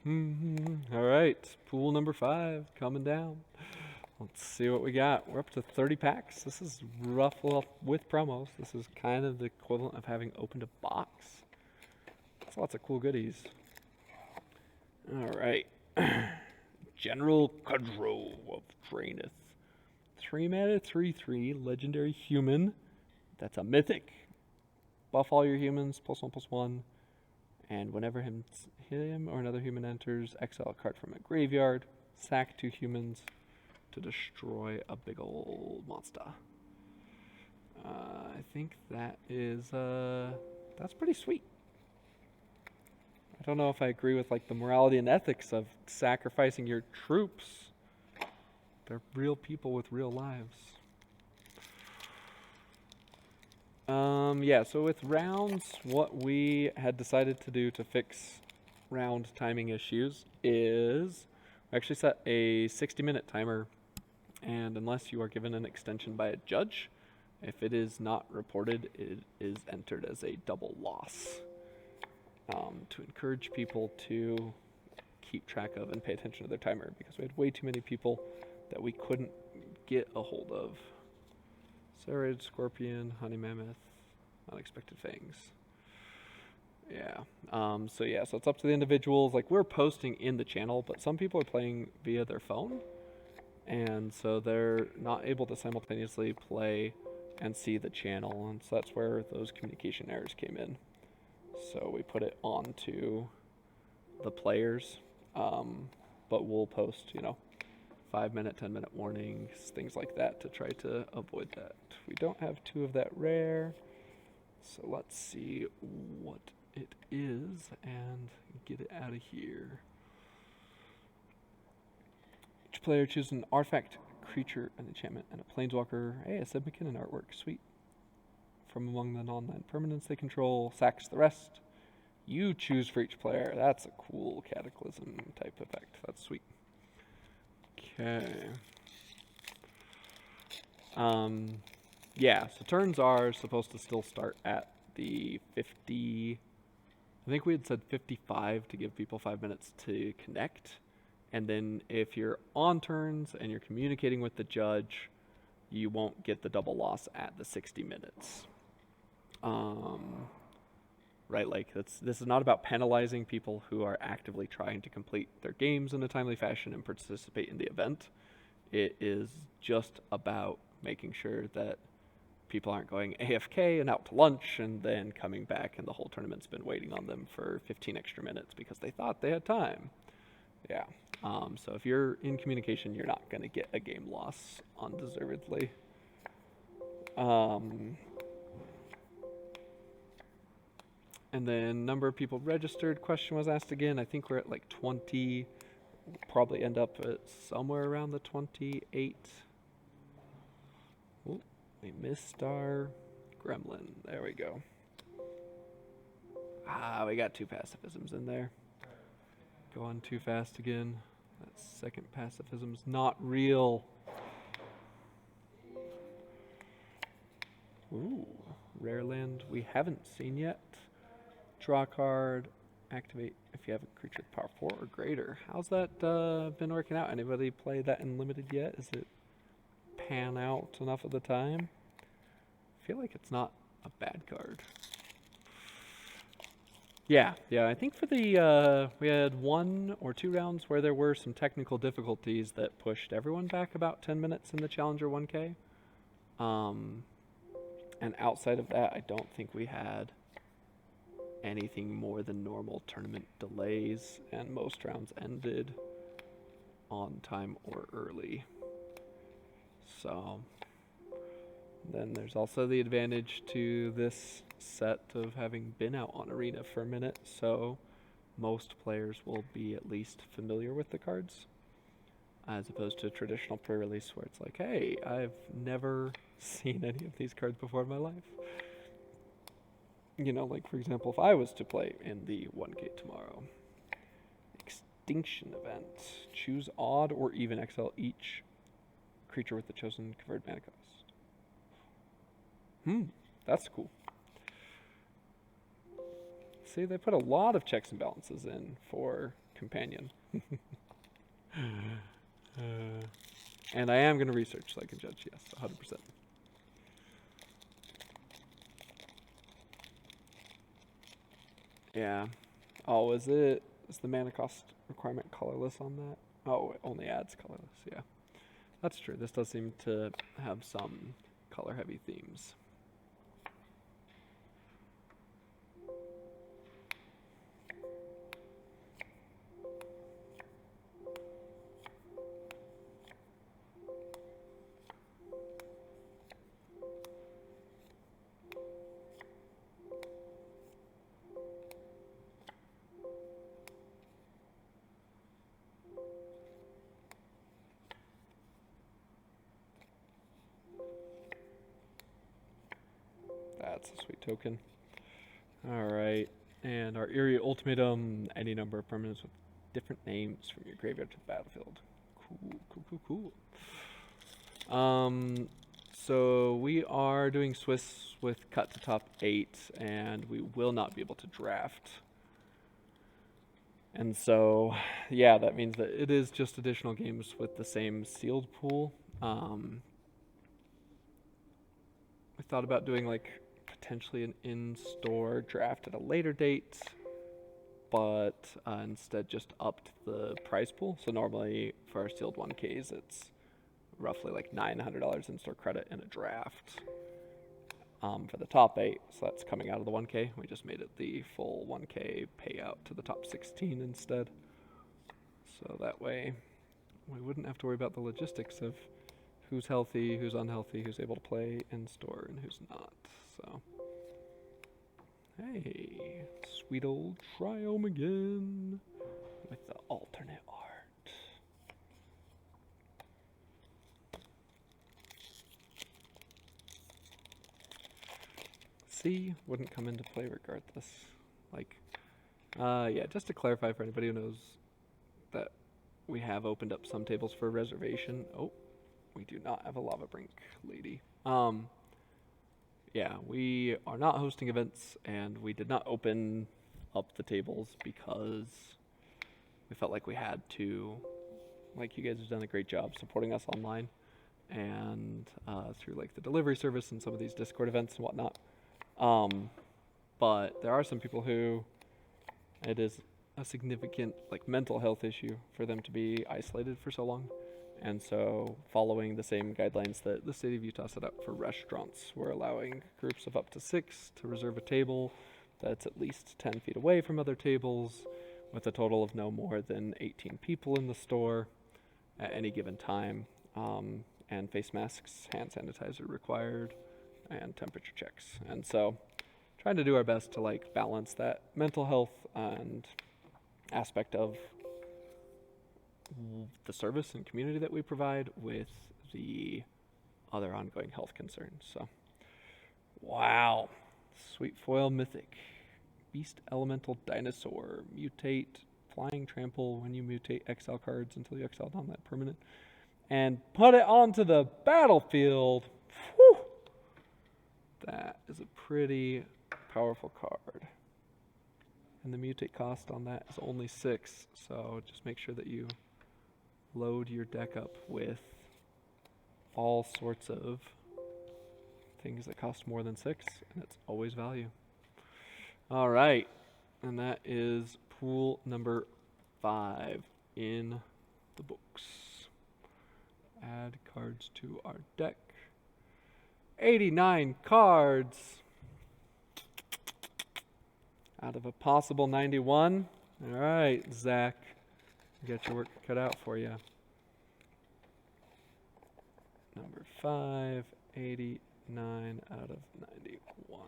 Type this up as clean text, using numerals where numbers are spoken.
All right, pool number 5 coming down. Let's see what we got. We're up to 30 packs. This is rough with promos. This is kind of the equivalent of having opened a box. That's lots of cool goodies. All right. General Kudrow of Draenith. 3-mana, 3/3, legendary human. That's a mythic. Buff all your humans, +1/+1. And whenever him or another human enters, exile a card from a graveyard, sack 2 humans to destroy a big old monster. I think that is, that's pretty sweet. I don't know if I agree with like the morality and ethics of sacrificing your troops. They're real people with real lives. Yeah, so with rounds, what we had decided to do to fix round timing issues is we actually set a 60-minute timer, and unless you are given an extension by a judge, if it is not reported, it is entered as a double loss. To encourage people to keep track of and pay attention to their timer, because we had way too many people that we couldn't get a hold of. Serrated Scorpion, Honey Mammoth, Unexpected Fangs. Yeah. So it's up to the individuals. Like, we're posting in the channel, but some people are playing via their phone, and so they're not able to simultaneously play and see the channel, and so that's where those communication errors came in. So we put it onto the players, but we'll post, 5-minute, 10-minute warnings, things like that to try to avoid that. We don't have 2 of that rare, so let's see what it is and get it out of here. Each player chooses an artifact, creature, an enchantment, and a planeswalker. Hey, a Sid McKinnon artwork, sweet. From among the non-land permanents they control, sacks the rest. You choose for each player. That's a cool Cataclysm type effect. That's sweet. Okay. Yeah, so turns are supposed to still start at the 50... I think we had said 55 to give people 5 minutes to connect. And then if you're on turns and you're communicating with the judge, you won't get the double loss at the 60 minutes. Right, like this is not about penalizing people who are actively trying to complete their games in a timely fashion and participate in the event. It is just about making sure that people aren't going AFK and out to lunch and then coming back and the whole tournament's been waiting on them for 15 extra minutes because they thought they had time. Yeah. So if you're in communication, you're not going to get a game loss undeservedly. And then number of people registered question was asked again. I think we're at like 20. We'll probably end up at somewhere around the 28. Ooh, we missed our gremlin. There we go. We got 2 pacifisms in there. Going too fast again. That second pacifism's not real. Ooh, rare land we haven't seen yet. Draw a card, activate if you have a creature with power 4 or greater. How's that been working out? Anybody play that in limited yet? Is it pan out enough of the time? I feel like it's not a bad card. Yeah, I think for the, we had 1 or 2 rounds where there were some technical difficulties that pushed everyone back about 10 minutes in the Challenger 1K. And outside of that, I don't think we had anything more than normal tournament delays, and most rounds ended on time or early. So then there's also the advantage to this set of having been out on Arena for a minute, so most players will be at least familiar with the cards, as opposed to traditional pre-release where it's like, hey, I've never seen any of these cards before in my life. Like, for example, if I was to play in the 1K tomorrow. Extinction event. Choose odd or even exile each creature with the chosen converted mana cost. That's cool. See, they put a lot of checks and balances in for companion. And I am going to research so I can judge, yes, 100%. Yeah. Oh, is the mana cost requirement colorless on that? Oh, it only adds colorless, yeah. That's true. This does seem to have some color-heavy themes. That's a sweet token. Alright, and our Eerie Ultimatum, any number of permanents with different names from your graveyard to the battlefield. Cool. So we are doing Swiss with cut to top 8, and we will not be able to draft. And so, yeah, that means that it is just additional games with the same sealed pool. We thought about doing like potentially an in-store draft at a later date, but instead just upped the price pool. So normally for our sealed 1Ks, it's roughly like $900 in-store credit in a draft for the top 8. So that's coming out of the 1K. We just made it the full 1K payout to the top 16 instead. So that way we wouldn't have to worry about the logistics of who's healthy, who's unhealthy, who's able to play in-store, and who's not. So, hey, sweet old Triome again with the alternate art. C wouldn't come into play regardless. Like, yeah, just to clarify for anybody who knows that we have opened up some tables for reservation. Oh, we do not have a lava brink lady. Yeah, we are not hosting events, and we did not open up the tables because we felt like we had to. Like, you guys have done a great job supporting us online and through like the delivery service and some of these Discord events and whatnot. But there are some people who it is a significant like mental health issue for them to be isolated for so long. And so following the same guidelines that the state of Utah set up for restaurants, we're allowing groups of up to 6 to reserve a table that's at least 10 feet away from other tables with a total of no more than 18 people in the store at any given time. And face masks, hand sanitizer required, and temperature checks. And so trying to do our best to like balance that mental health and aspect of the service and community that we provide with the other ongoing health concerns. So, wow. Sweet foil mythic. Beast elemental dinosaur. Mutate. Flying trample when you mutate exile cards until you exile on that permanent. And put it onto the battlefield. Whew. That is a pretty powerful card. And the mutate cost on that is only 6. So just make sure that you load your deck up with all sorts of things that cost more than 6, and it's always value. All right, and that is pool number 5 in the books. Add cards to our deck. 89 cards out of a possible 91. All right, Zach. You got your work cut out for you. Number 5, 89 out of 91.